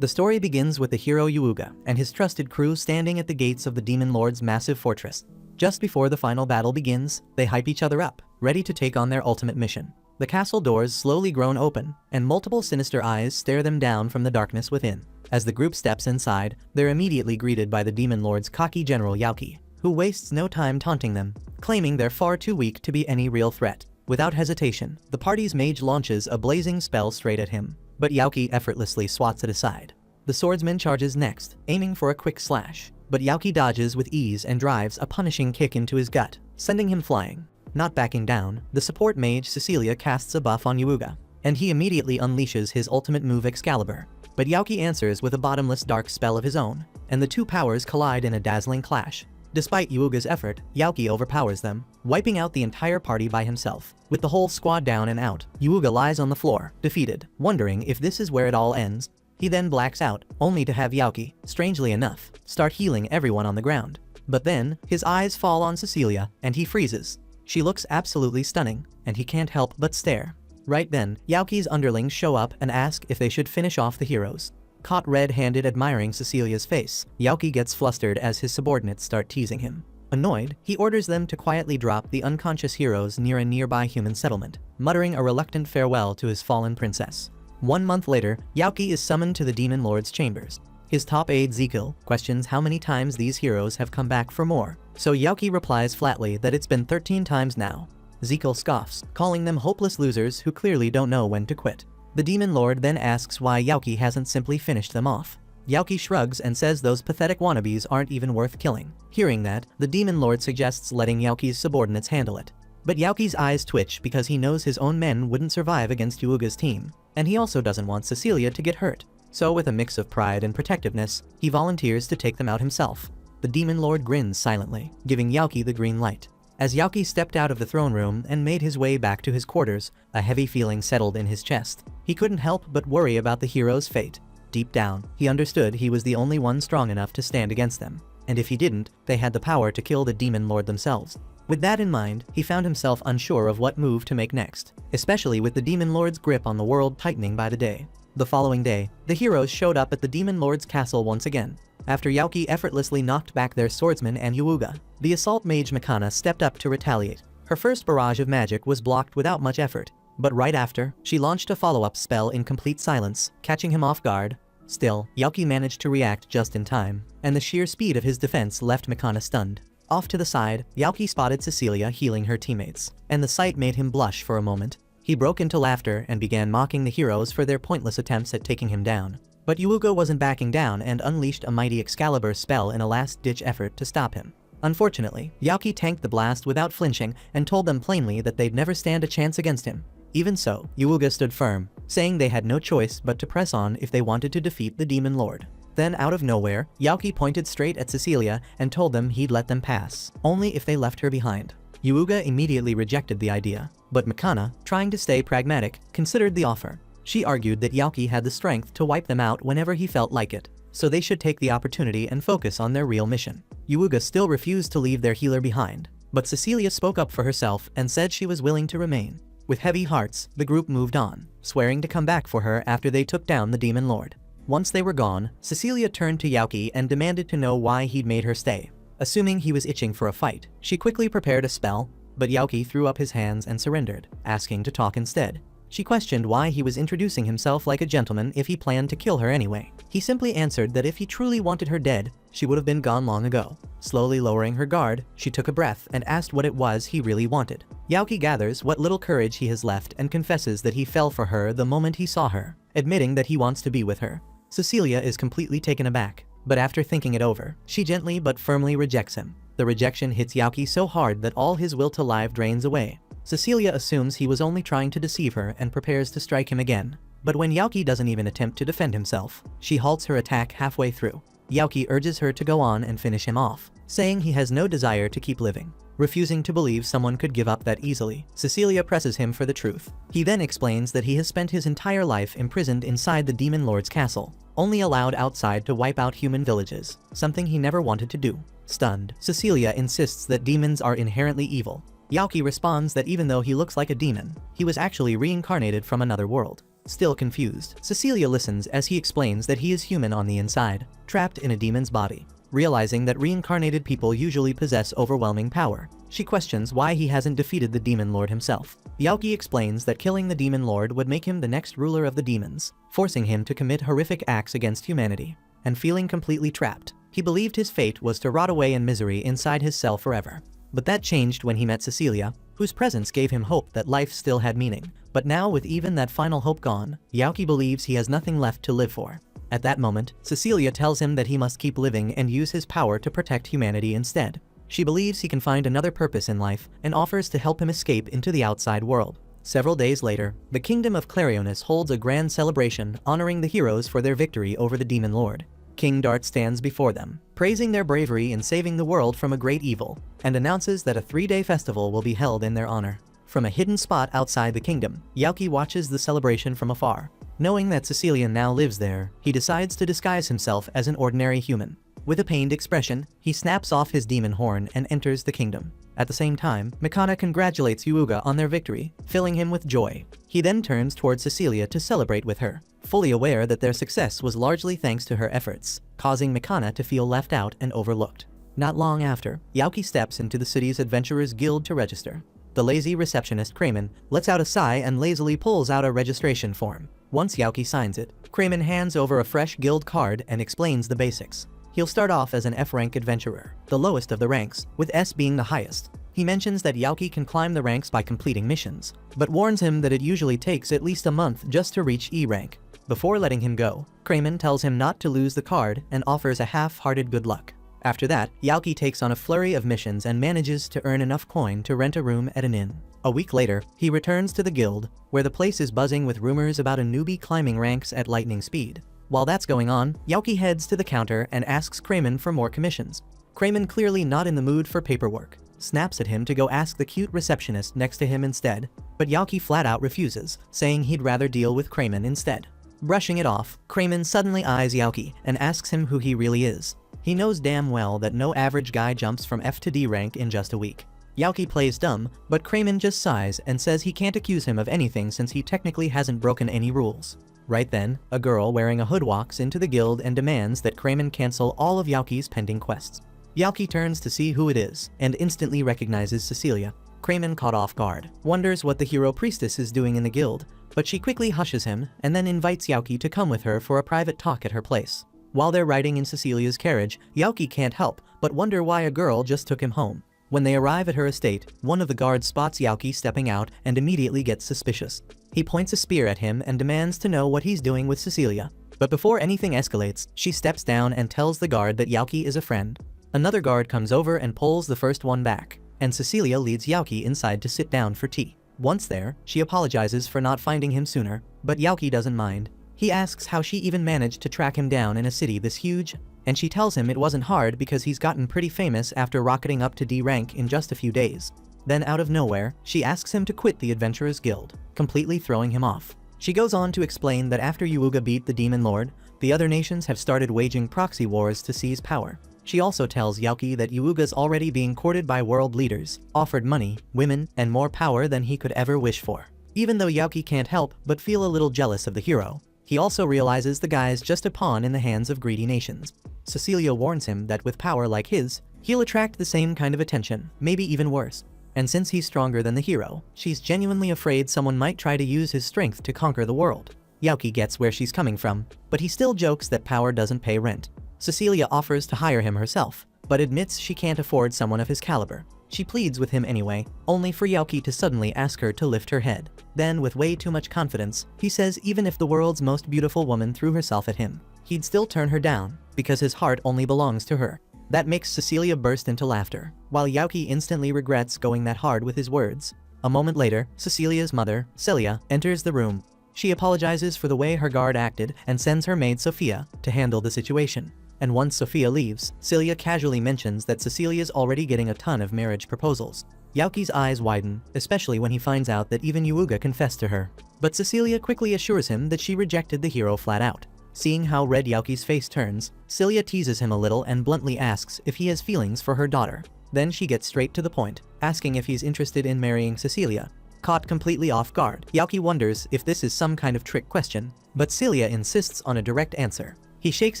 The story begins with the hero Yuuga and his trusted crew standing at the gates of the Demon Lord's massive fortress. Just before the final battle begins, they hype each other up, ready to take on their ultimate mission. The castle doors slowly groan open, and multiple sinister eyes stare them down from the darkness within. As the group steps inside, they're immediately greeted by the Demon Lord's cocky general Yaoki, who wastes no time taunting them, claiming they're far too weak to be any real threat. Without hesitation, the party's mage launches a blazing spell straight at him, but Yaoki effortlessly swats it aside. The swordsman charges next, aiming for a quick slash, but Yaoki dodges with ease and drives a punishing kick into his gut, sending him flying. Not backing down, the support mage Cecilia casts a buff on Yuuga, and he immediately unleashes his ultimate move Excalibur. But Yaoki answers with a bottomless dark spell of his own, and the two powers collide in a dazzling clash. Despite Yuuga's effort, Yaoki overpowers them, wiping out the entire party by himself. With the whole squad down and out, Yuuga lies on the floor, defeated, wondering if this is where it all ends. He then blacks out, only to have Yaoki, strangely enough, start healing everyone on the ground. But then, his eyes fall on Cecilia, and he freezes. She looks absolutely stunning, and he can't help but stare. Right then, Yaoki's underlings show up and ask if they should finish off the heroes. Caught red-handed admiring Cecilia's face, Yaoki gets flustered as his subordinates start teasing him. Annoyed, he orders them to quietly drop the unconscious heroes near a nearby human settlement, muttering a reluctant farewell to his fallen princess. 1 month later, Yaoki is summoned to the Demon Lord's chambers. His top aide Zekiel questions how many times these heroes have come back for more, so Yaoki replies flatly that it's been 13 times now. Zekiel scoffs, calling them hopeless losers who clearly don't know when to quit. The Demon Lord then asks why Yaoki hasn't simply finished them off. Yaoki shrugs and says those pathetic wannabes aren't even worth killing. Hearing that, the Demon Lord suggests letting Yaoki's subordinates handle it. But Yaoki's eyes twitch because he knows his own men wouldn't survive against Yuuga's team, and he also doesn't want Cecilia to get hurt. So with a mix of pride and protectiveness, he volunteers to take them out himself. The Demon Lord grins silently, giving Yaoki the green light. As Yaoki stepped out of the throne room and made his way back to his quarters, a heavy feeling settled in his chest. He couldn't help but worry about the hero's fate. Deep down, he understood he was the only one strong enough to stand against them, and if he didn't, they had the power to kill the Demon Lord themselves. With that in mind, he found himself unsure of what move to make next, especially with the Demon Lord's grip on the world tightening by the day. The following day, the heroes showed up at the Demon Lord's castle once again. After Yaoki effortlessly knocked back their swordsman and Yuuga, the assault mage Mikana stepped up to retaliate. Her first barrage of magic was blocked without much effort, but right after, she launched a follow-up spell in complete silence, catching him off guard. Still, Yaoki managed to react just in time, and the sheer speed of his defense left Mikana stunned. Off to the side, Yaoki spotted Cecilia healing her teammates, and the sight made him blush for a moment. He broke into laughter and began mocking the heroes for their pointless attempts at taking him down. But Yuuga wasn't backing down and unleashed a mighty Excalibur spell in a last-ditch effort to stop him. Unfortunately, Yaoki tanked the blast without flinching and told them plainly that they'd never stand a chance against him. Even so, Yuuga stood firm, saying they had no choice but to press on if they wanted to defeat the Demon Lord. Then out of nowhere, Yaoki pointed straight at Cecilia and told them he'd let them pass, only if they left her behind. Yuuga immediately rejected the idea, but Mikana, trying to stay pragmatic, considered the offer. She argued that Yaoki had the strength to wipe them out whenever he felt like it, so they should take the opportunity and focus on their real mission. Yuuga still refused to leave their healer behind, but Cecilia spoke up for herself and said she was willing to remain. With heavy hearts, the group moved on, swearing to come back for her after they took down the Demon Lord. Once they were gone, Cecilia turned to Yaoki and demanded to know why he'd made her stay. Assuming he was itching for a fight, she quickly prepared a spell, but Yaoki threw up his hands and surrendered, asking to talk instead. She questioned why he was introducing himself like a gentleman if he planned to kill her anyway. He simply answered that if he truly wanted her dead, she would have been gone long ago. Slowly lowering her guard, she took a breath and asked what it was he really wanted. Yaoki gathers what little courage he has left and confesses that he fell for her the moment he saw her, admitting that he wants to be with her. Cecilia is completely taken aback, but after thinking it over, she gently but firmly rejects him. The rejection hits Yaoki so hard that all his will to live drains away. Cecilia assumes he was only trying to deceive her and prepares to strike him again. But when Yaoki doesn't even attempt to defend himself, she halts her attack halfway through. Yaoki urges her to go on and finish him off, saying he has no desire to keep living. Refusing to believe someone could give up that easily, Cecilia presses him for the truth. He then explains that he has spent his entire life imprisoned inside the Demon Lord's castle, only allowed outside to wipe out human villages, something he never wanted to do. Stunned, Cecilia insists that demons are inherently evil. Yaoki responds that even though he looks like a demon, he was actually reincarnated from another world. Still confused, Cecilia listens as he explains that he is human on the inside, trapped in a demon's body. Realizing that reincarnated people usually possess overwhelming power, she questions why he hasn't defeated the demon lord himself. Yaoki explains that killing the demon lord would make him the next ruler of the demons, forcing him to commit horrific acts against humanity. And feeling completely trapped, he believed his fate was to rot away in misery inside his cell forever. But that changed when he met Cecilia, whose presence gave him hope that life still had meaning. But now, with even that final hope gone, Yaoki believes he has nothing left to live for. At that moment, Cecilia tells him that he must keep living and use his power to protect humanity instead. She believes he can find another purpose in life and offers to help him escape into the outside world. Several days later, the kingdom of Clarionis holds a grand celebration honoring the heroes for their victory over the demon lord. King Dart stands before them, praising their bravery in saving the world from a great evil, and announces that a 3-day festival will be held in their honor. From a hidden spot outside the kingdom, Yaoki watches the celebration from afar. Knowing that Cecilia now lives there, he decides to disguise himself as an ordinary human. With a pained expression, he snaps off his demon horn and enters the kingdom. At the same time, Mikana congratulates Yuuga on their victory, filling him with joy. He then turns towards Cecilia to celebrate with her, fully aware that their success was largely thanks to her efforts, causing Mikana to feel left out and overlooked. Not long after, Yaoki steps into the city's Adventurers Guild to register. The lazy receptionist Kramen lets out a sigh and lazily pulls out a registration form. Once Yaoki signs it, Kramen hands over a fresh guild card and explains the basics. He'll start off as an F-rank adventurer, the lowest of the ranks, with S being the highest. He mentions that Yaoki can climb the ranks by completing missions, but warns him that it usually takes at least a month just to reach E rank. Before letting him go, Kramen tells him not to lose the card and offers a half-hearted good luck. After that, Yaoki takes on a flurry of missions and manages to earn enough coin to rent a room at an inn. A week later, he returns to the guild, where the place is buzzing with rumors about a newbie climbing ranks at lightning speed. While that's going on, Yaoki heads to the counter and asks Kramen for more commissions. Kramen, clearly not in the mood for paperwork, snaps at him to go ask the cute receptionist next to him instead, but Yaoki flat out refuses, saying he'd rather deal with Kramen instead. Brushing it off, Kramen suddenly eyes Yaoki and asks him who he really is. He knows damn well that no average guy jumps from F to D rank in just a week. Yaoki plays dumb, but Kramen just sighs and says he can't accuse him of anything since he technically hasn't broken any rules. Right then, a girl wearing a hood walks into the guild and demands that Kramen cancel all of Yaoki's pending quests. Yaoki turns to see who it is, and instantly recognizes Cecilia. Kramen, caught off guard, wonders what the hero priestess is doing in the guild, but she quickly hushes him and then invites Yaoki to come with her for a private talk at her place. While they're riding in Cecilia's carriage, Yaoki can't help but wonder why a girl just took him home. When they arrive at her estate, one of the guards spots Yaoki stepping out and immediately gets suspicious. He points a spear at him and demands to know what he's doing with Cecilia. But before anything escalates, she steps down and tells the guard that Yaoki is a friend. Another guard comes over and pulls the first one back, and Cecilia leads Yaoki inside to sit down for tea. Once there, she apologizes for not finding him sooner, but Yaoki doesn't mind. He asks how she even managed to track him down in a city this huge, and she tells him it wasn't hard because he's gotten pretty famous after rocketing up to D rank in just a few days. Then out of nowhere, she asks him to quit the Adventurers Guild, completely throwing him off. She goes on to explain that after Yuuga beat the Demon Lord, the other nations have started waging proxy wars to seize power. She also tells Yaoki that Yuuga's already being courted by world leaders, offered money, women, and more power than he could ever wish for. Even though Yaoki can't help but feel a little jealous of the hero, he also realizes the guy's just a pawn in the hands of greedy nations. Cecilia warns him that with power like his, he'll attract the same kind of attention, maybe even worse. And since he's stronger than the hero, she's genuinely afraid someone might try to use his strength to conquer the world. Yaoki gets where she's coming from, but he still jokes that power doesn't pay rent. Cecilia offers to hire him herself, but admits she can't afford someone of his caliber. She pleads with him anyway, only for Yaoki to suddenly ask her to lift her head. Then, with way too much confidence, he says even if the world's most beautiful woman threw herself at him, he'd still turn her down, because his heart only belongs to her. That makes Cecilia burst into laughter, while Yaoki instantly regrets going that hard with his words. A moment later, Cecilia's mother, Celia, enters the room. She apologizes for the way her guard acted and sends her maid Sophia to handle the situation. And once Sophia leaves, Celia casually mentions that Cecilia's already getting a ton of marriage proposals. Yaoki's eyes widen, especially when he finds out that even Yuuga confessed to her. But Cecilia quickly assures him that she rejected the hero flat out. Seeing how red Yaoki's face turns, Celia teases him a little and bluntly asks if he has feelings for her daughter. Then she gets straight to the point, asking if he's interested in marrying Cecilia. Caught completely off guard, Yaoki wonders if this is some kind of trick question, but Celia insists on a direct answer. He shakes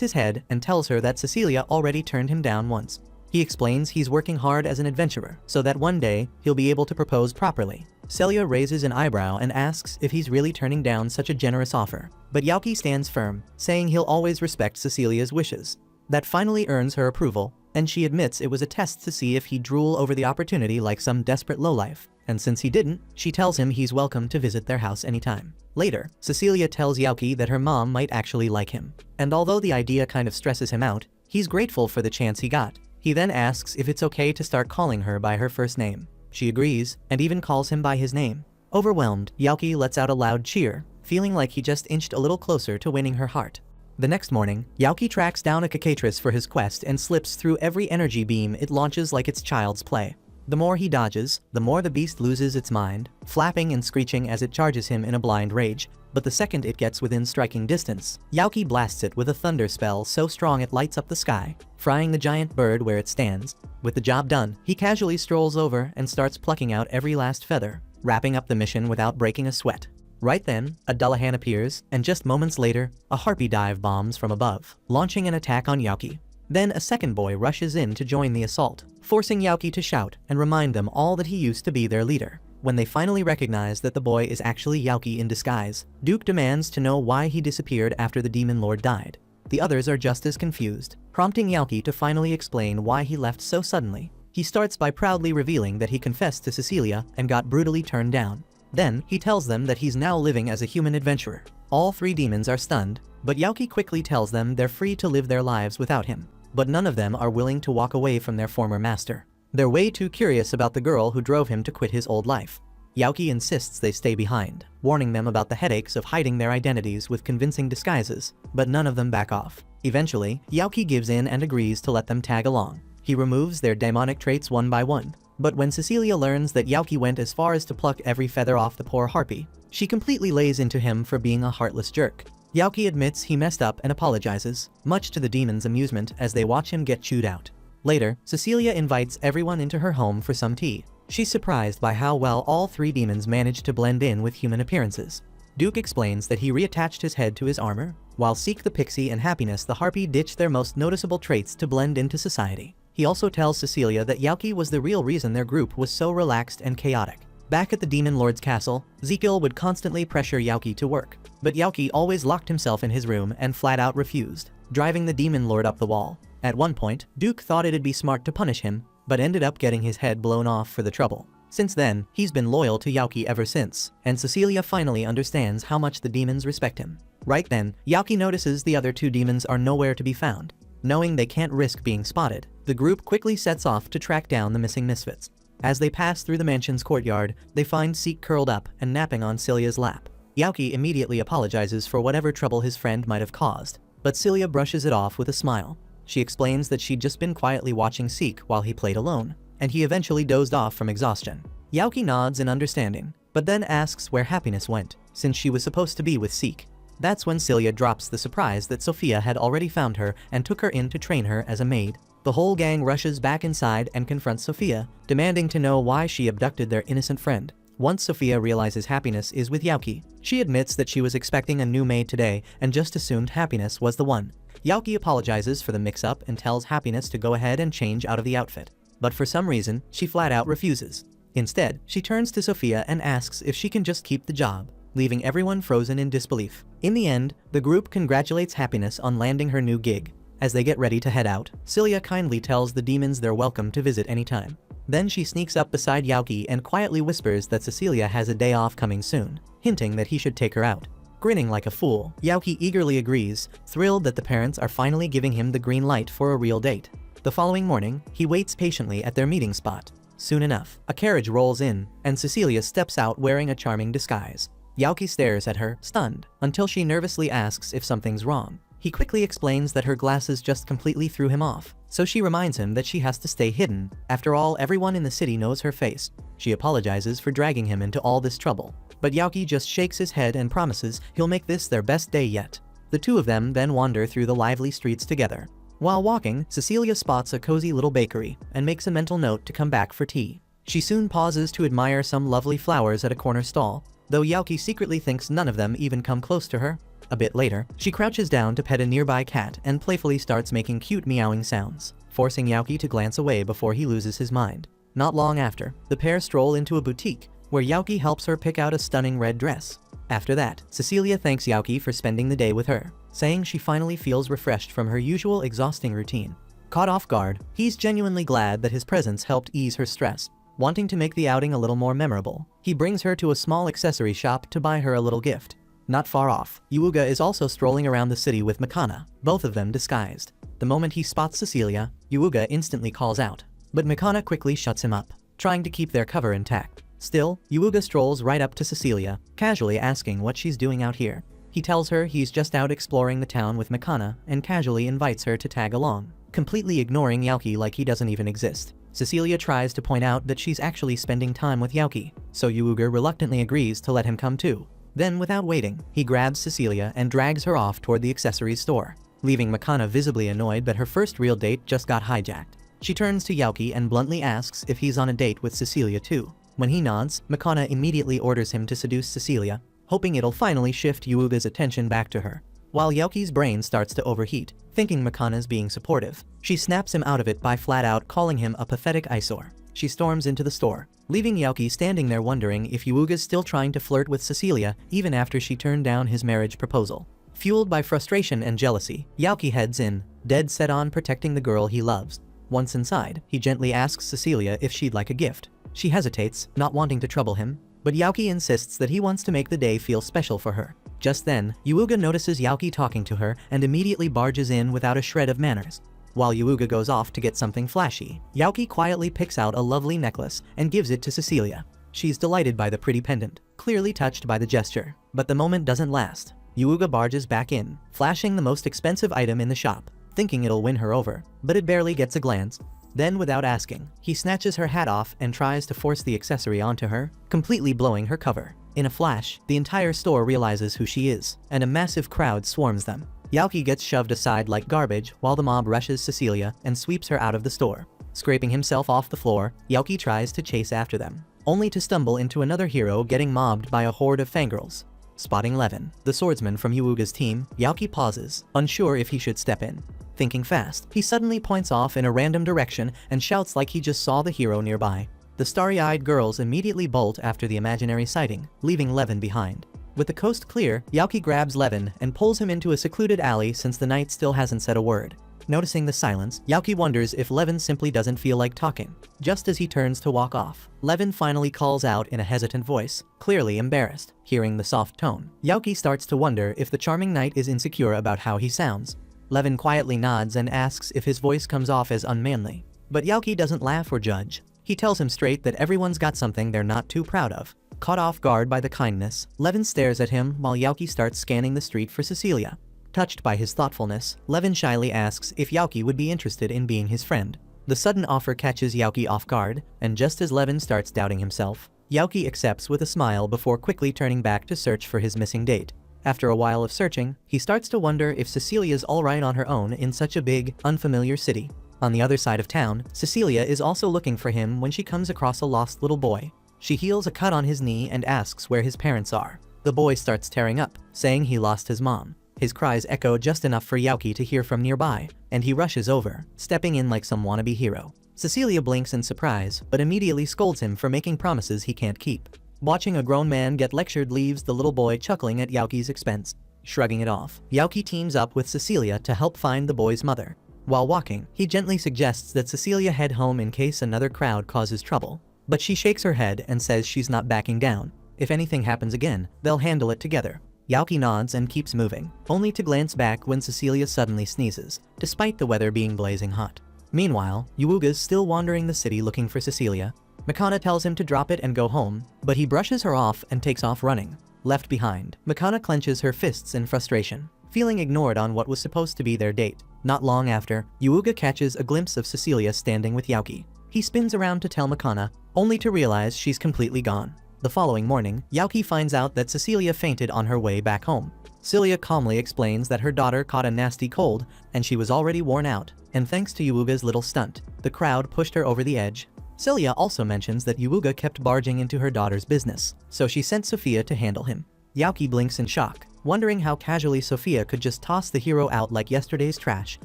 his head and tells her that Cecilia already turned him down once. He explains he's working hard as an adventurer, so that one day, he'll be able to propose properly. Celia raises an eyebrow and asks if he's really turning down such a generous offer, but Yaoki stands firm, saying he'll always respect Cecilia's wishes. That finally earns her approval, and she admits it was a test to see if he'd drool over the opportunity like some desperate lowlife, and since he didn't, she tells him he's welcome to visit their house anytime. Later, Cecilia tells Yaoki that her mom might actually like him, and although the idea kind of stresses him out, he's grateful for the chance he got. He then asks if it's okay to start calling her by her first name. She agrees, and even calls him by his name. Overwhelmed, Yaoki lets out a loud cheer, feeling like he just inched a little closer to winning her heart. The next morning, Yaoki tracks down a cockatrice for his quest and slips through every energy beam it launches like it's child's play. The more he dodges, the more the beast loses its mind, flapping and screeching as it charges him in a blind rage, but the second it gets within striking distance, Yaoki blasts it with a thunder spell so strong it lights up the sky, frying the giant bird where it stands. With the job done, he casually strolls over and starts plucking out every last feather, wrapping up the mission without breaking a sweat. Right then, a Dullahan appears, and just moments later, a harpy dive bombs from above, launching an attack on Yaoki. Then a second boy rushes in to join the assault, forcing Yaoki to shout and remind them all that he used to be their leader. When they finally recognize that the boy is actually Yaoki in disguise, Duke demands to know why he disappeared after the Demon Lord died. The others are just as confused, prompting Yaoki to finally explain why he left so suddenly. He starts by proudly revealing that he confessed to Cecilia and got brutally turned down. Then, he tells them that he's now living as a human adventurer. All three demons are stunned, but Yaoki quickly tells them they're free to live their lives without him. But none of them are willing to walk away from their former master. They're way too curious about the girl who drove him to quit his old life. Yaoki insists they stay behind, warning them about the headaches of hiding their identities with convincing disguises, but none of them back off. Eventually, Yaoki gives in and agrees to let them tag along. He removes their demonic traits one by one. But when Cecilia learns that Yaoki went as far as to pluck every feather off the poor harpy, she completely lays into him for being a heartless jerk. Yaoki admits he messed up and apologizes, much to the demon's amusement as they watch him get chewed out. Later, Cecilia invites everyone into her home for some tea. She's surprised by how well all three demons managed to blend in with human appearances. Duke explains that he reattached his head to his armor, while Seek the Pixie and Happiness the Harpy ditched their most noticeable traits to blend into society. He also tells Cecilia that Yaoki was the real reason their group was so relaxed and chaotic. Back at the Demon Lord's castle, Zekiel would constantly pressure Yaoki to work, but Yaoki always locked himself in his room and flat out refused, driving the Demon Lord up the wall. At one point, Duke thought it'd be smart to punish him, but ended up getting his head blown off for the trouble. Since then, he's been loyal to Yaoki ever since, and Cecilia finally understands how much the demons respect him. Right then, Yaoki notices the other two demons are nowhere to be found. Knowing they can't risk being spotted, the group quickly sets off to track down the missing misfits. As they pass through the mansion's courtyard, they find Seek curled up and napping on Celia's lap. Yaoki immediately apologizes for whatever trouble his friend might have caused, but Celia brushes it off with a smile. She explains that she'd just been quietly watching Seek while he played alone, and he eventually dozed off from exhaustion. Yaoki nods in understanding, but then asks where Happiness went, since she was supposed to be with Seek. That's when Celia drops the surprise that Sophia had already found her and took her in to train her as a maid. The whole gang rushes back inside and confronts Sophia, demanding to know why she abducted their innocent friend. Once Sophia realizes Happiness is with Yaoki, she admits that she was expecting a new maid today and just assumed Happiness was the one. Yaoki apologizes for the mix-up and tells Happiness to go ahead and change out of the outfit. But for some reason, she flat out refuses. Instead, she turns to Sophia and asks if she can just keep the job, leaving everyone frozen in disbelief. In the end, the group congratulates Happiness on landing her new gig. As they get ready to head out, Celia kindly tells the demons they're welcome to visit anytime. Then she sneaks up beside Yaoki and quietly whispers that Cecilia has a day off coming soon, hinting that he should take her out. Grinning like a fool, Yaoki eagerly agrees, thrilled that the parents are finally giving him the green light for a real date. The following morning, he waits patiently at their meeting spot. Soon enough, a carriage rolls in, and Cecilia steps out wearing a charming disguise. Yaoki stares at her, stunned, until she nervously asks if something's wrong. He quickly explains that her glasses just completely threw him off, so she reminds him that she has to stay hidden. After all, everyone in the city knows her face. She apologizes for dragging him into all this trouble, but Yaoki just shakes his head and promises he'll make this their best day yet. The two of them then wander through the lively streets together. While walking, Cecilia spots a cozy little bakery and makes a mental note to come back for tea. She soon pauses to admire some lovely flowers at a corner stall, though Yaoki secretly thinks none of them even come close to her. A bit later, she crouches down to pet a nearby cat and playfully starts making cute meowing sounds, forcing Yaoki to glance away before he loses his mind. Not long after, the pair stroll into a boutique, where Yaoki helps her pick out a stunning red dress. After that, Cecilia thanks Yaoki for spending the day with her, saying she finally feels refreshed from her usual exhausting routine. Caught off guard, he's genuinely glad that his presence helped ease her stress. Wanting to make the outing a little more memorable, he brings her to a small accessory shop to buy her a little gift. Not far off, Yuuga is also strolling around the city with Mikana, both of them disguised. The moment he spots Cecilia, Yuuga instantly calls out, but Mikana quickly shuts him up, trying to keep their cover intact. Still, Yuuga strolls right up to Cecilia, casually asking what she's doing out here. He tells her he's just out exploring the town with Mikana and casually invites her to tag along, completely ignoring Yaoki like he doesn't even exist. Cecilia tries to point out that she's actually spending time with Yaoki, so Yuuga reluctantly agrees to let him come too. Then, without waiting, he grabs Cecilia and drags her off toward the accessories store, leaving Mikana visibly annoyed that her first real date just got hijacked. She turns to Yaoki and bluntly asks if he's on a date with Cecilia too. When he nods, Mikana immediately orders him to seduce Cecilia, hoping it'll finally shift Yuuga's attention back to her. While Yaoki's brain starts to overheat, thinking Mikana's being supportive, she snaps him out of it by flat out calling him a pathetic eyesore. She storms into the store, leaving Yaoki standing there wondering if Yuuga's still trying to flirt with Cecilia even after she turned down his marriage proposal. Fueled by frustration and jealousy, Yaoki heads in, dead set on protecting the girl he loves. Once inside, he gently asks Cecilia if she'd like a gift. She hesitates, not wanting to trouble him, but Yaoki insists that he wants to make the day feel special for her. Just then, Yuuga notices Yaoki talking to her and immediately barges in without a shred of manners. While Yuuga goes off to get something flashy, Yaoki quietly picks out a lovely necklace and gives it to Cecilia. She's delighted by the pretty pendant, clearly touched by the gesture. But the moment doesn't last. Yuuga barges back in, flashing the most expensive item in the shop, thinking it'll win her over, but it barely gets a glance. Then, without asking, he snatches her hat off and tries to force the accessory onto her, completely blowing her cover. In a flash, the entire store realizes who she is, and a massive crowd swarms them. Yaoki gets shoved aside like garbage while the mob rushes Cecilia and sweeps her out of the store. Scraping himself off the floor, Yaoki tries to chase after them, only to stumble into another hero getting mobbed by a horde of fangirls. Spotting Levin, the swordsman from Yuuga's team, Yaoki pauses, unsure if he should step in. Thinking fast, he suddenly points off in a random direction and shouts like he just saw the hero nearby. The starry-eyed girls immediately bolt after the imaginary sighting, leaving Levin behind. With the coast clear, Yaoki grabs Levin and pulls him into a secluded alley since the knight still hasn't said a word. Noticing the silence, Yaoki wonders if Levin simply doesn't feel like talking. Just as he turns to walk off, Levin finally calls out in a hesitant voice, clearly embarrassed. Hearing the soft tone, Yaoki starts to wonder if the charming knight is insecure about how he sounds. Levin quietly nods and asks if his voice comes off as unmanly. But Yaoki doesn't laugh or judge. He tells him straight that everyone's got something they're not too proud of. Caught off guard by the kindness, Levin stares at him while Yaoki starts scanning the street for Cecilia. Touched by his thoughtfulness, Levin shyly asks if Yaoki would be interested in being his friend. The sudden offer catches Yaoki off guard, and just as Levin starts doubting himself, Yaoki accepts with a smile before quickly turning back to search for his missing date. After a while of searching, he starts to wonder if Cecilia's alright on her own in such a big, unfamiliar city. On the other side of town, Cecilia is also looking for him when she comes across a lost little boy. She heals a cut on his knee and asks where his parents are. The boy starts tearing up, saying he lost his mom. His cries echo just enough for Yaoki to hear from nearby, and he rushes over, stepping in like some wannabe hero. Cecilia blinks in surprise, but immediately scolds him for making promises he can't keep. Watching a grown man get lectured leaves the little boy chuckling at Yaoki's expense. Shrugging it off, Yaoki teams up with Cecilia to help find the boy's mother. While walking, he gently suggests that Cecilia head home in case another crowd causes trouble. But she shakes her head and says she's not backing down. If anything happens again, they'll handle it together. Yaoki nods and keeps moving, only to glance back when Cecilia suddenly sneezes, despite the weather being blazing hot. Meanwhile, Yuuga's still wandering the city looking for Cecilia. Mikana tells him to drop it and go home, but he brushes her off and takes off running. Left behind, Mikana clenches her fists in frustration, feeling ignored on what was supposed to be their date. Not long after, Yuuga catches a glimpse of Cecilia standing with Yaoki. He spins around to tell Mikana, only to realize she's completely gone. The following morning, Yaoki finds out that Cecilia fainted on her way back home. Celia calmly explains that her daughter caught a nasty cold, and she was already worn out, and thanks to Yuuga's little stunt, the crowd pushed her over the edge. Celia also mentions that Yuuga kept barging into her daughter's business, so she sent Sophia to handle him. Yaoki blinks in shock, wondering how casually Sophia could just toss the hero out like yesterday's trash.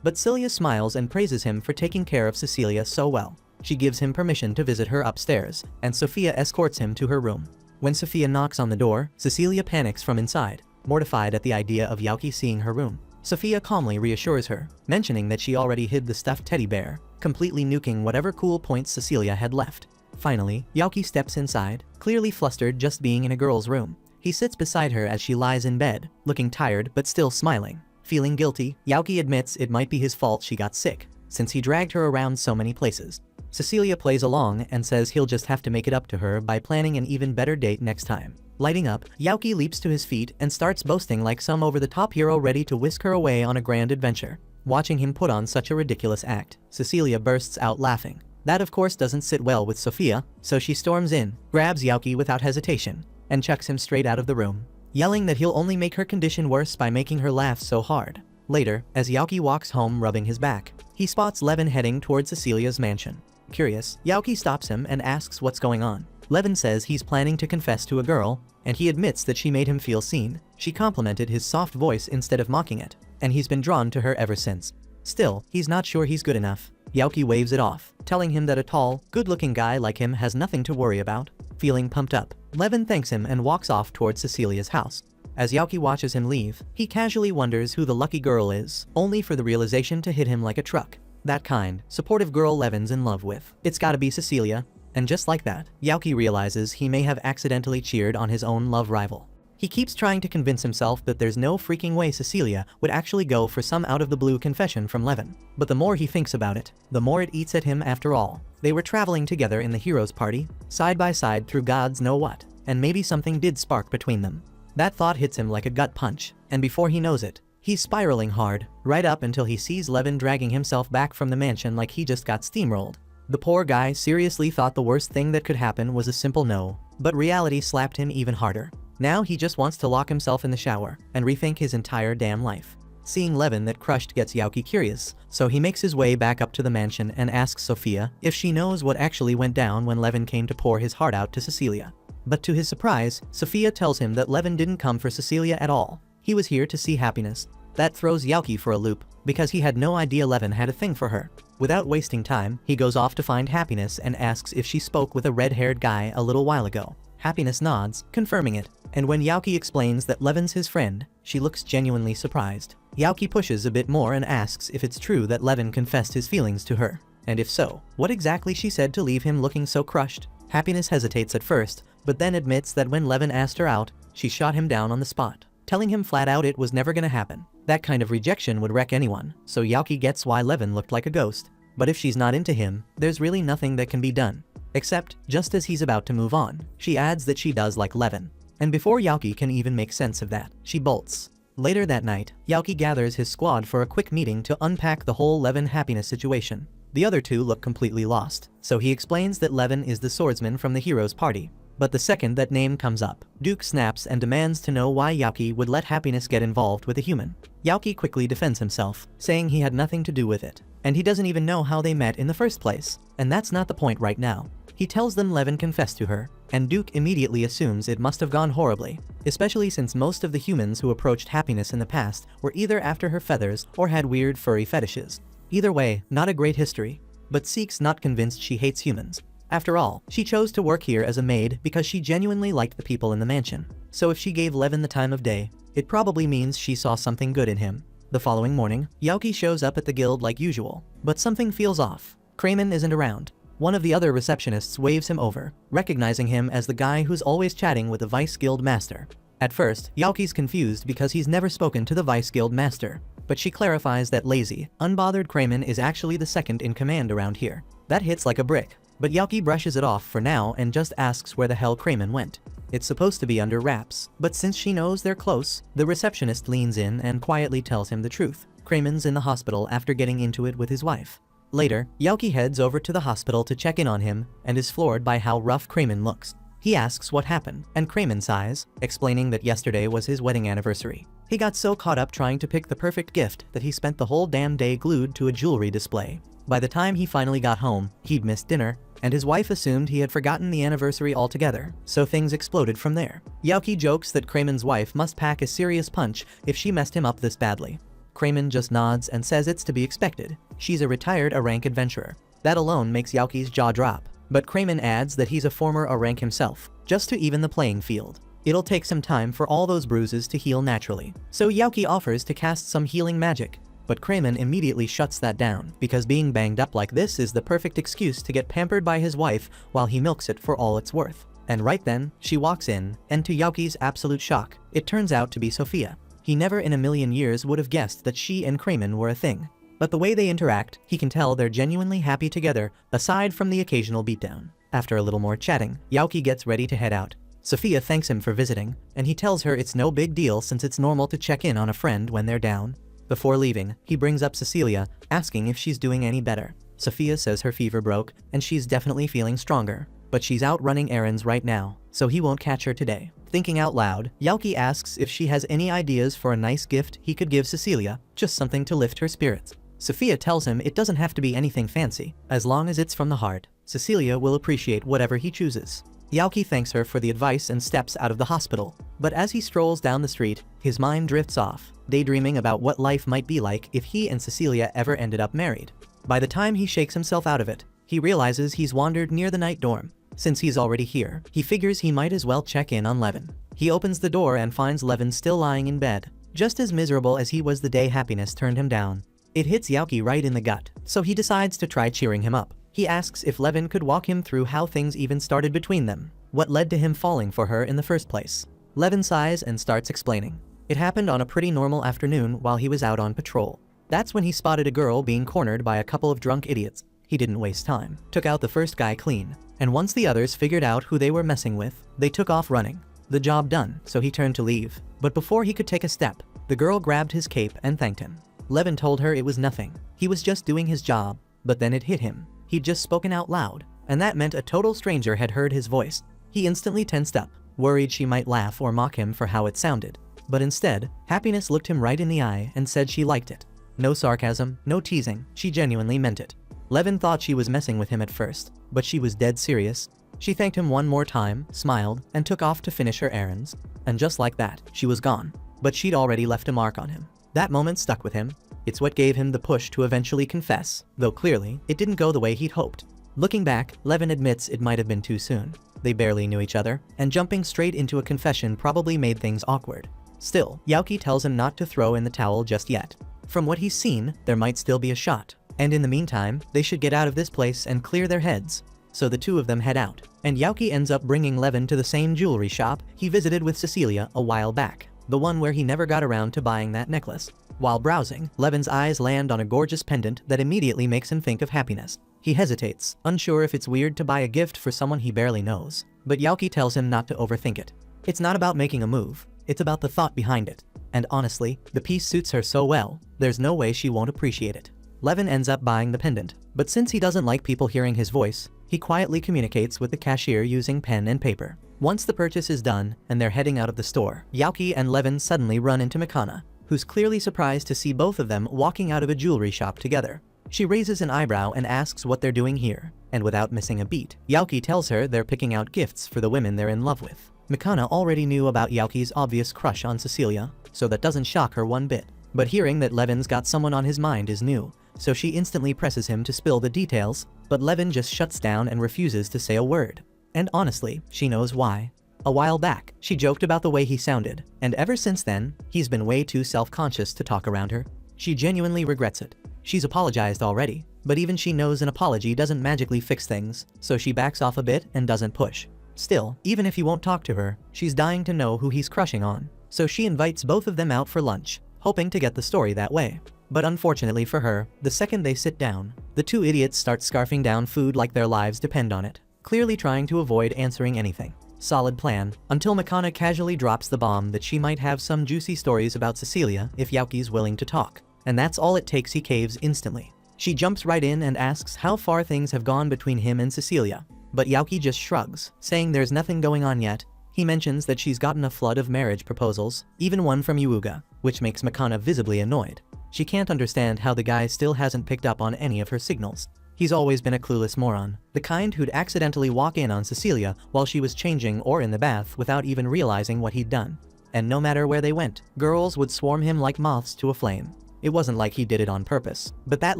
But Celia smiles and praises him for taking care of Cecilia so well. She gives him permission to visit her upstairs, and Sophia escorts him to her room. When Sophia knocks on the door, Cecilia panics from inside, mortified at the idea of Yaoki seeing her room. Sophia calmly reassures her, mentioning that she already hid the stuffed teddy bear, completely nuking whatever cool points Cecilia had left. Finally, Yaoki steps inside, clearly flustered just being in a girl's room. He sits beside her as she lies in bed, looking tired but still smiling. Feeling guilty, Yaoki admits it might be his fault she got sick, since he dragged her around so many places. Cecilia plays along and says he'll just have to make it up to her by planning an even better date next time. Lighting up, Yaoki leaps to his feet and starts boasting like some over-the-top hero ready to whisk her away on a grand adventure. Watching him put on such a ridiculous act, Cecilia bursts out laughing. That of course doesn't sit well with Sophia, so she storms in, grabs Yaoki without hesitation, and chucks him straight out of the room, yelling that he'll only make her condition worse by making her laugh so hard. Later, as Yaoki walks home rubbing his back, he spots Levin heading towards Cecilia's mansion. Curious, Yaoki stops him and asks what's going on. Levin says he's planning to confess to a girl, and he admits that she made him feel seen. She complimented his soft voice instead of mocking it, and he's been drawn to her ever since. Still, he's not sure he's good enough. Yaoki waves it off, telling him that a tall, good-looking guy like him has nothing to worry about. Feeling pumped up, Levin thanks him and walks off towards Cecilia's house. As Yaoki watches him leave, he casually wonders who the lucky girl is, only for the realization to hit him like a truck. That kind, supportive girl Levin's in love with. It's gotta be Cecilia. And just like that, Yaoki realizes he may have accidentally cheered on his own love rival. He keeps trying to convince himself that there's no freaking way Cecilia would actually go for some out-of-the-blue confession from Levin. But the more he thinks about it, the more it eats at him after all. They were traveling together in the hero's party, side by side through God's know what, and maybe something did spark between them. That thought hits him like a gut punch, and before he knows it, he's spiraling hard, right up until he sees Levin dragging himself back from the mansion like he just got steamrolled. The poor guy seriously thought the worst thing that could happen was a simple no, but reality slapped him even harder. Now he just wants to lock himself in the shower and rethink his entire damn life. Seeing Levin that crushed gets Yaoki curious, so he makes his way back up to the mansion and asks Sophia if she knows what actually went down when Levin came to pour his heart out to Cecilia. But to his surprise, Sophia tells him that Levin didn't come for Cecilia at all. He was here to see Happiness. That throws Yaoki for a loop, because he had no idea Levin had a thing for her. Without wasting time, he goes off to find Happiness and asks if she spoke with a red-haired guy a little while ago. Happiness nods, confirming it, and when Yaoki explains that Levin's his friend, she looks genuinely surprised. Yaoki pushes a bit more and asks if it's true that Levin confessed his feelings to her, and if so, what exactly she said to leave him looking so crushed. Happiness hesitates at first, but then admits that when Levin asked her out, she shot him down on the spot, telling him flat out it was never gonna happen. That kind of rejection would wreck anyone, so Yaoki gets why Levin looked like a ghost. But if she's not into him, there's really nothing that can be done. Except, just as he's about to move on, she adds that she does like Levin. And before Yaoki can even make sense of that, she bolts. Later that night, Yaoki gathers his squad for a quick meeting to unpack the whole Levin Happiness situation. The other two look completely lost, so he explains that Levin is the swordsman from the hero's party. But the second that name comes up, Duke snaps and demands to know why Yaoki would let Happiness get involved with a human. Yaoki quickly defends himself, saying he had nothing to do with it, and he doesn't even know how they met in the first place, and that's not the point right now. He tells them Levin confessed to her, and Duke immediately assumes it must have gone horribly, especially since most of the humans who approached Happiness in the past were either after her feathers or had weird furry fetishes. Either way, not a great history, but Seek's not convinced she hates humans. After all, she chose to work here as a maid because she genuinely liked the people in the mansion, so if she gave Levin the time of day, it probably means she saw something good in him. The following morning, Yaoki shows up at the guild like usual, but something feels off. Kramen isn't around. One of the other receptionists waves him over, recognizing him as the guy who's always chatting with the Vice Guild Master. At first, Yaoki's confused because he's never spoken to the Vice Guild Master, but she clarifies that lazy, unbothered Kramen is actually the second in command around here. That hits like a brick, but Yaoki brushes it off for now and just asks where the hell Kramen went. It's supposed to be under wraps, but since she knows they're close, the receptionist leans in and quietly tells him the truth. Kramen's in the hospital after getting into it with his wife. Later, Yaoki heads over to the hospital to check in on him and is floored by how rough Kramen looks. He asks what happened, and Kramen sighs, explaining that yesterday was his wedding anniversary. He got so caught up trying to pick the perfect gift that he spent the whole damn day glued to a jewelry display. By the time he finally got home, he'd missed dinner, and his wife assumed he had forgotten the anniversary altogether, so things exploded from there. Yaoki jokes that Kramen's wife must pack a serious punch if she messed him up this badly. Kramen just nods and says it's to be expected. She's a retired A-rank adventurer. That alone makes Yaoki's jaw drop. But Kramen adds that he's a former A-rank himself, just to even the playing field. It'll take some time for all those bruises to heal naturally. So Yaoki offers to cast some healing magic. But Kramen immediately shuts that down, because being banged up like this is the perfect excuse to get pampered by his wife while he milks it for all it's worth. And right then, she walks in, and to Yaoki's absolute shock, it turns out to be Sophia. He never in a million years would have guessed that she and Kramen were a thing. But the way they interact, he can tell they're genuinely happy together, aside from the occasional beatdown. After a little more chatting, Yaoki gets ready to head out. Sophia thanks him for visiting, and he tells her it's no big deal since it's normal to check in on a friend when they're down. Before leaving, he brings up Cecilia, asking if she's doing any better. Sophia says her fever broke, and she's definitely feeling stronger. But she's out running errands right now, so he won't catch her today. Thinking out loud, Yaoki asks if she has any ideas for a nice gift he could give Cecilia, just something to lift her spirits. Sophia tells him it doesn't have to be anything fancy, as long as it's from the heart. Cecilia will appreciate whatever he chooses. Yaoki thanks her for the advice and steps out of the hospital. But as he strolls down the street, his mind drifts off, daydreaming about what life might be like if he and Cecilia ever ended up married. By the time he shakes himself out of it, he realizes he's wandered near the night dorm. Since he's already here, he figures he might as well check in on Levin. He opens the door and finds Levin still lying in bed, just as miserable as he was the day happiness turned him down. It hits Yaoki right in the gut, so he decides to try cheering him up. He asks if Levin could walk him through how things even started between them, what led to him falling for her in the first place. Levin sighs and starts explaining. It happened on a pretty normal afternoon while he was out on patrol. That's when he spotted a girl being cornered by a couple of drunk idiots. He didn't waste time, took out the first guy clean, and once the others figured out who they were messing with, they took off running. The job done, so he turned to leave. But before he could take a step, the girl grabbed his cape and thanked him. Levin told her it was nothing. He was just doing his job, but then it hit him. He'd just spoken out loud, and that meant a total stranger had heard his voice. He instantly tensed up, worried she might laugh or mock him for how it sounded. But instead, Happiness looked him right in the eye and said she liked it. No sarcasm, no teasing, she genuinely meant it. Levin thought she was messing with him at first, but she was dead serious. She thanked him one more time, smiled, and took off to finish her errands. And just like that, she was gone. But she'd already left a mark on him. That moment stuck with him. It's what gave him the push to eventually confess, though clearly, it didn't go the way he'd hoped. Looking back, Levin admits it might have been too soon. They barely knew each other, and jumping straight into a confession probably made things awkward. Still, Yaoki tells him not to throw in the towel just yet. From what he's seen, there might still be a shot. And in the meantime, they should get out of this place and clear their heads. So the two of them head out, and Yaoki ends up bringing Levin to the same jewelry shop he visited with Cecilia a while back, the one where he never got around to buying that necklace. While browsing, Levin's eyes land on a gorgeous pendant that immediately makes him think of Happiness. He hesitates, unsure if it's weird to buy a gift for someone he barely knows, but Yaoki tells him not to overthink it. It's not about making a move, it's about the thought behind it. And honestly, the piece suits her so well, there's no way she won't appreciate it. Levin ends up buying the pendant, but since he doesn't like people hearing his voice, he quietly communicates with the cashier using pen and paper. Once the purchase is done and they're heading out of the store, Yaoki and Levin suddenly run into Mikana, who's clearly surprised to see both of them walking out of a jewelry shop together. She raises an eyebrow and asks what they're doing here, and without missing a beat, Yaoki tells her they're picking out gifts for the women they're in love with. Mikana already knew about Yaoki's obvious crush on Cecilia, so that doesn't shock her one bit. But hearing that Levin's got someone on his mind is new, so she instantly presses him to spill the details, but Levin just shuts down and refuses to say a word. And honestly, she knows why. A while back, she joked about the way he sounded, and ever since then, he's been way too self-conscious to talk around her. She genuinely regrets it. She's apologized already, but even she knows an apology doesn't magically fix things, so she backs off a bit and doesn't push. Still, even if he won't talk to her, she's dying to know who he's crushing on, so she invites both of them out for lunch, hoping to get the story that way. But unfortunately for her, the second they sit down, the two idiots start scarfing down food like their lives depend on it, clearly trying to avoid answering anything. Solid plan, until Mikana casually drops the bomb that she might have some juicy stories about Cecilia if Yaoki's willing to talk. And that's all it takes. He caves instantly. She jumps right in and asks how far things have gone between him and Cecilia. But Yaoki just shrugs, saying there's nothing going on yet. He mentions that she's gotten a flood of marriage proposals, even one from Yuuga, which makes Mikana visibly annoyed. She can't understand how the guy still hasn't picked up on any of her signals. He's always been a clueless moron, the kind who'd accidentally walk in on Cecilia while she was changing or in the bath without even realizing what he'd done. And no matter where they went, girls would swarm him like moths to a flame. It wasn't like he did it on purpose, but that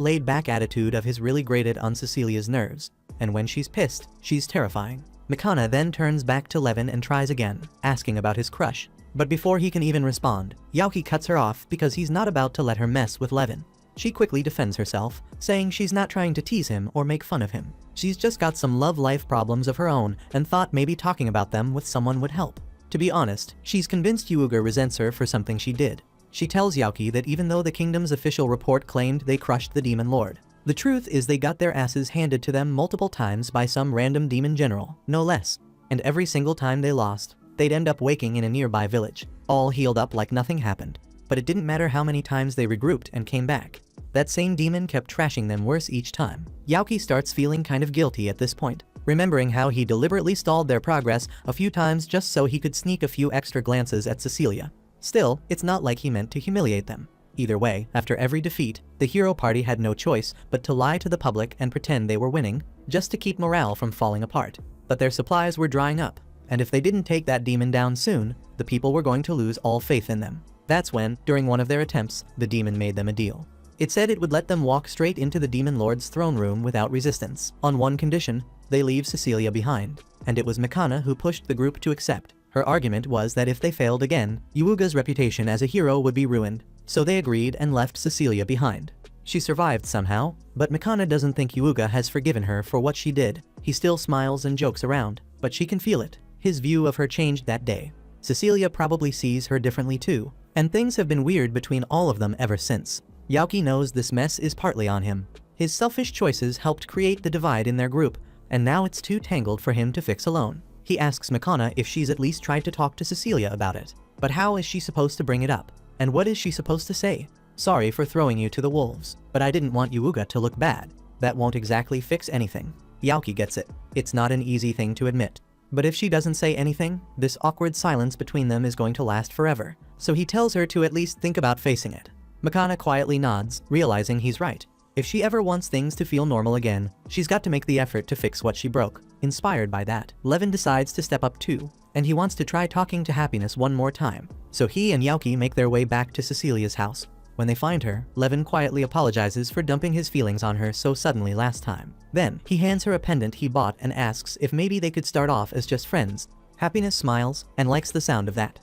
laid-back attitude of his really grated on Cecilia's nerves. And when she's pissed, she's terrifying. Mikana then turns back to Levin and tries again, asking about his crush. But before he can even respond, Yaoki cuts her off because he's not about to let her mess with Levin. She quickly defends herself, saying she's not trying to tease him or make fun of him. She's just got some love life problems of her own and thought maybe talking about them with someone would help. To be honest, she's convinced Yuuga resents her for something she did. She tells Yaoki that even though the kingdom's official report claimed they crushed the demon lord, the truth is they got their asses handed to them multiple times by some random demon general, no less. And every single time they lost, they'd end up waking in a nearby village, all healed up like nothing happened. But it didn't matter how many times they regrouped and came back. That same demon kept trashing them worse each time. Yaoki starts feeling kind of guilty at this point, remembering how he deliberately stalled their progress a few times just so he could sneak a few extra glances at Cecilia. Still, it's not like he meant to humiliate them. Either way, after every defeat, the hero party had no choice but to lie to the public and pretend they were winning, just to keep morale from falling apart. But their supplies were drying up, and if they didn't take that demon down soon, the people were going to lose all faith in them. That's when, during one of their attempts, the demon made them a deal. It said it would let them walk straight into the demon lord's throne room without resistance, on one condition: they leave Cecilia behind. And it was Mikana who pushed the group to accept. Her argument was that if they failed again, Yuuga's reputation as a hero would be ruined, so they agreed and left Cecilia behind. She survived somehow, but Mikana doesn't think Yuuga has forgiven her for what she did. He still smiles and jokes around, but she can feel it. His view of her changed that day. Cecilia probably sees her differently too, and things have been weird between all of them ever since. Yaoki knows this mess is partly on him. His selfish choices helped create the divide in their group, and now it's too tangled for him to fix alone. He asks Mikana if she's at least tried to talk to Cecilia about it. But how is she supposed to bring it up? And what is she supposed to say? Sorry for throwing you to the wolves, but I didn't want Yuuga to look bad. That won't exactly fix anything. Yaoki gets it. It's not an easy thing to admit. But if she doesn't say anything, this awkward silence between them is going to last forever. So he tells her to at least think about facing it. Mikana quietly nods, realizing he's right. If she ever wants things to feel normal again, she's got to make the effort to fix what she broke. Inspired by that, Levin decides to step up too, and he wants to try talking to Happiness one more time. So he and Yaoki make their way back to Cecilia's house. When they find her, Levin quietly apologizes for dumping his feelings on her so suddenly last time. Then, he hands her a pendant he bought and asks if maybe they could start off as just friends. Happiness smiles and likes the sound of that.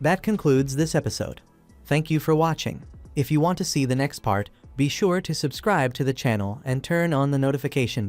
That concludes this episode. Thank you for watching. If you want to see the next part, be sure to subscribe to the channel and turn on the notification